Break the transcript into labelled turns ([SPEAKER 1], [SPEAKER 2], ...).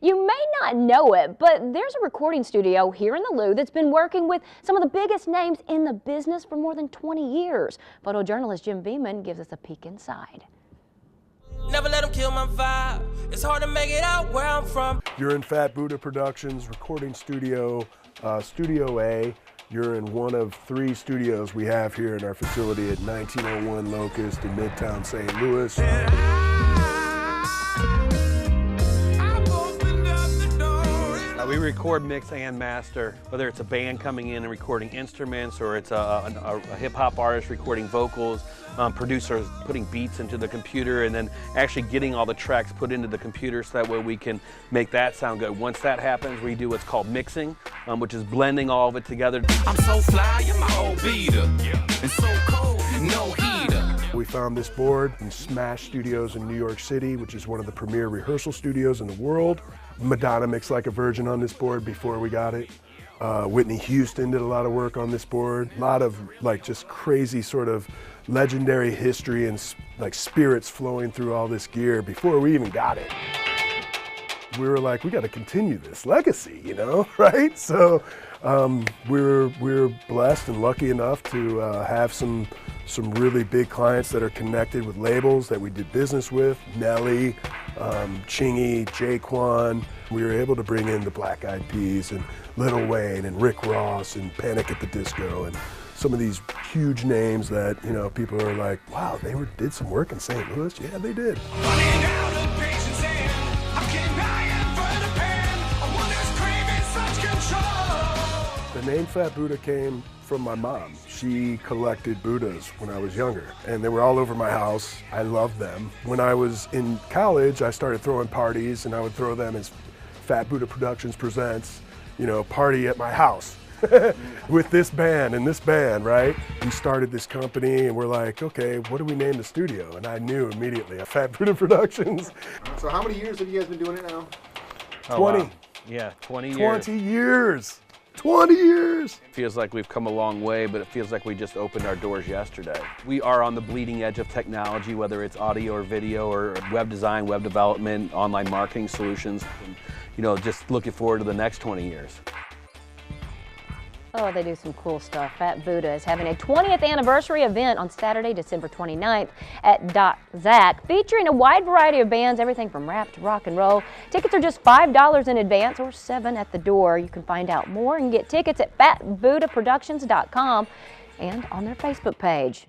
[SPEAKER 1] You may not know it, but there's a recording studio here in the Lou that's been working with some of the biggest names in the business for more than 20 years. Photojournalist Jim Beeman gives us a peek inside.
[SPEAKER 2] Never let them kill my vibe. It's hard to make it out where I'm from.
[SPEAKER 3] You're in Phat Buddha Productions recording studio, Studio A. You're in one of 3 studios we have here in our facility at 1901 Locust in Midtown St. Louis.
[SPEAKER 4] We record, mix, and master, whether it's a band coming in and recording instruments, or it's a hip-hop artist recording vocals, producers putting beats into the computer, and then actually getting all the tracks put into the computer so that way we can make that sound good. Once that happens, we do what's called mixing, which is blending all of it together.
[SPEAKER 2] I'm so fly, you're my old beater, and so cold, no heater.
[SPEAKER 3] We found this board in Smash Studios in New York City, which is one of the premier rehearsal studios in the world. Madonna mixed like a virgin on this board before we got it. Whitney Houston did a lot of work on this board. A lot of like just crazy sort of legendary history and like spirits flowing through all this gear before we even got it. We were like, we got to continue this legacy, you know, right? So we're blessed and lucky enough to have some really big clients that are connected with labels that we did business with. Nelly, Chingy, Jaquan. We were able to bring in the Black Eyed Peas and Lil Wayne and Rick Ross and Panic at the Disco and some of these huge names that, you know, people are like, wow, they did some work in St. Louis. Yeah, they did. The name Phat Buddha came from my mom. She collected Buddhas when I was younger, and they were all over my house. I loved them. When I was in college, I started throwing parties, and I would throw them as Phat Buddha Productions Presents, you know, party at my house with this band and this band, right? We started this company, and we're like, okay, what do we name the studio? And I knew immediately, Phat Buddha Productions.
[SPEAKER 5] So how many years have you guys been doing it now?
[SPEAKER 3] 20.
[SPEAKER 4] Wow. Yeah, 20 years.
[SPEAKER 3] 20 years. 20 years!
[SPEAKER 4] Feels like we've come a long way, but it feels like we just opened our doors yesterday. We are on the bleeding edge of technology, whether it's audio or video or web design, web development, online marketing solutions. And, you know, just looking forward to the next 20 years.
[SPEAKER 1] Oh, they do some cool stuff. Phat Buddha is having a 20th anniversary event on Saturday, December 29th at Doc Zach, featuring a wide variety of bands, everything from rap to rock and roll. Tickets are just $5 in advance or $7 at the door. You can find out more and get tickets at phatbuddhaproductions.com and on their Facebook page.